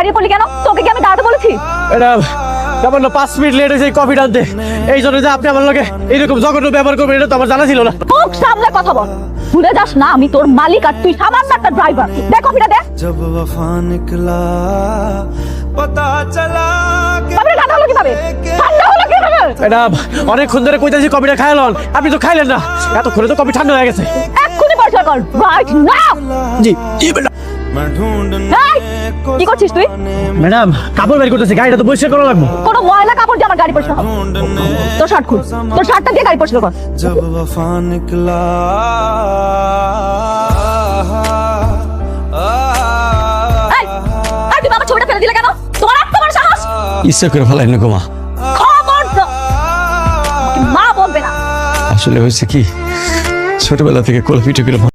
দাঁড়িয়ে পড়লি কেন? তোকে কি আমি দাঁড়াতে বলেছি? ম্যাডাম সামান্য 5 মিনিট লেট হয়েছে কফি আনতে, এই জন্য যে আপনি আমার লগে এইরকম জঘন্য ব্যবহার করবেন এটা তো আমার জানা ছিল না। মুখ সামলে কথা বল। ভুলে যাস না আমি তোর মালিক আর তুই সামান্য একটা ড্রাইভার। দে কফিটা দে। जब वफा निकला पता चला কফিটা ঠান্ডা হলো কিভাবে? ঠান্ডা হলো কিভাবে? ম্যাডাম অনেকক্ষণ ধরে কইতাছি কফিটা খাইলেন, আপনি তো খাইলেন না। এতক্ষণে তো কফি ঠান্ডা হয়ে গেছে। এক্ষুনি পয়সা কর রাইট নাও। জি জি ম্যাডাম। मैं ढूंढने এই, কি করছিস তুই? ম্যাডাম কাপড় বের করতেছি, গাড়িটা তো পরিষ্কার করা লাগবে। কোনো ময়লা কাপড় দিয়ে আমার গাড়ি পরিষ্কার হবে? ढूंढने তোর শার্ট খুল, তোর শার্টটা দিয়ে গাড়ি পরিষ্কার কর। जब वफा निकला এই, আর তুমি আমার ছবিটা ফেলে দিলে কেন? তোমার এত বড় সাহস? ইচ্ছা করে ফেলাই না গোমা, খবরদার মা বলবে না। আসলে হয়েছে কি ছোটবেলা থেকে কোলে পিঠে করে